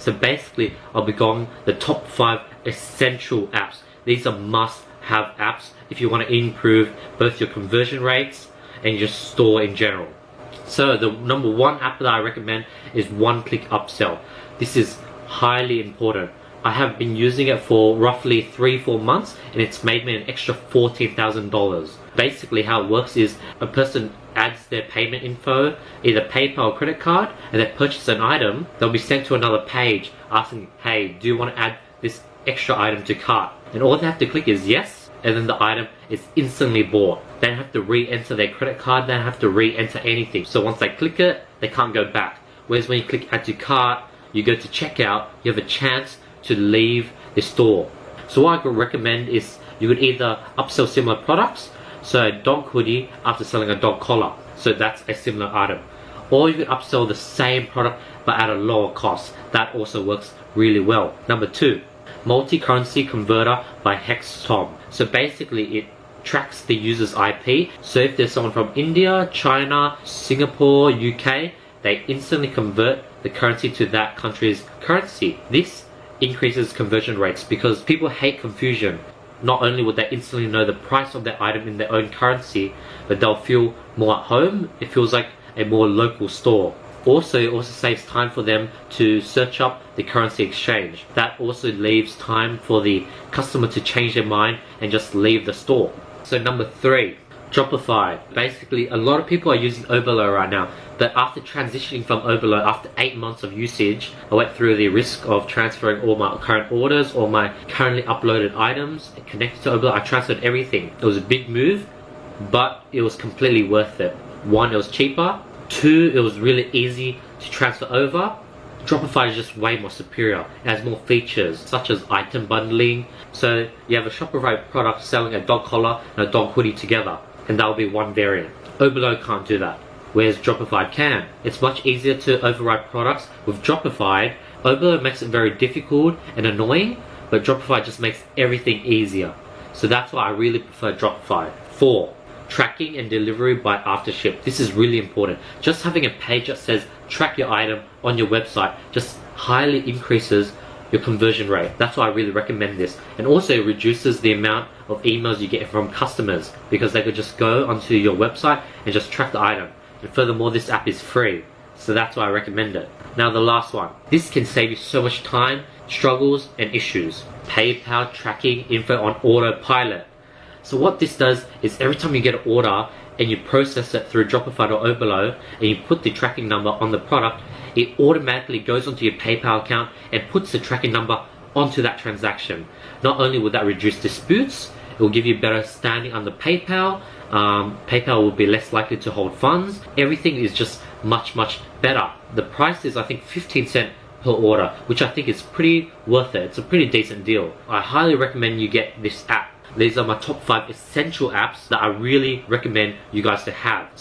So basically, I'll be going the top 5 essential apps. These are must-have apps if you want to improve both your conversion rates and your store in general. So the number 1 app that I recommend is OneClick Upsell. This is highly important. I have been using it for roughly 3-4 months and it's made me an extra $14,000. Basically how it works is a person adds their payment info, either PayPal or credit card, and they purchase an item. They'll be sent to another page asking, hey, do you want to add this extra item to cart? And all they have to click is yes, and then the item is instantly bought. They don't have to re-enter their credit card, they don't have to re-enter anything. So once they click it, they can't go back. Whereas when you click add to cart, you go to checkout, you have a chance to leave the store. So what I could recommend is you could either upsell similar products, so a dog hoodie after selling a dog collar, so that's a similar item. Or you could upsell the same product but at a lower cost. That also works really well. Number 2, MultiCurrency Converter by HexTom. So basically it tracks the user's IP. So if there's someone from India, China, Singapore, UK, they instantly convert the currency to that country's currency. This increases conversion rates because people hate confusion. Not only would they instantly know the price of their item in their own currency, but they'll feel more at home. It feels like a more local store. Also, it also saves time for them to search up the currency exchange. That also leaves time for the customer to change their mind and just leave the store. So number 3, Dropify. Basically, a lot of people are using Oberlo right now, but after transitioning from Oberlo, after 8 months of usage, I went through the risk of transferring all my current orders, all my currently uploaded items connected to Oberlo. I transferred everything. It was a big move, but it was completely worth it. 1, it was cheaper. 2, it was really easy to transfer over. Dropify is just way more superior. It has more features such as item bundling. So you have a Shopify product selling a dog collar and a dog hoodie together, and that will be one variant. Oberlo can't do that, whereas Dropify can. It's much easier to override products with Dropify. Oberlo makes it very difficult and annoying, but Dropify just makes everything easier. So that's why I really prefer Dropify. 4, tracking and delivery by Aftership. This is really important. Just having a page that says track your item on your website just highly increases your conversion rate. That's why I really recommend this. And also it reduces the amount of emails you get from customers because they could just go onto your website and just track the item. And furthermore, this app is free, so that's why I recommend it. Now the last one. This can save you so much time, struggles and issues. PayPal tracking info on autopilot. So what this does is every time you get an order and you process it through Dropify or Oberlo and you put the tracking number on the product, it automatically goes onto your PayPal account and puts the tracking number onto that transaction. Not only will that reduce disputes, it will give you better standing under PayPal. PayPal will be less likely to hold funds. Everything is just much better. The price is I think 15 cents per order, which I think is pretty worth it. It's a pretty decent deal. I highly recommend you get this app. These are my top 5 essential apps that I really recommend you guys to have.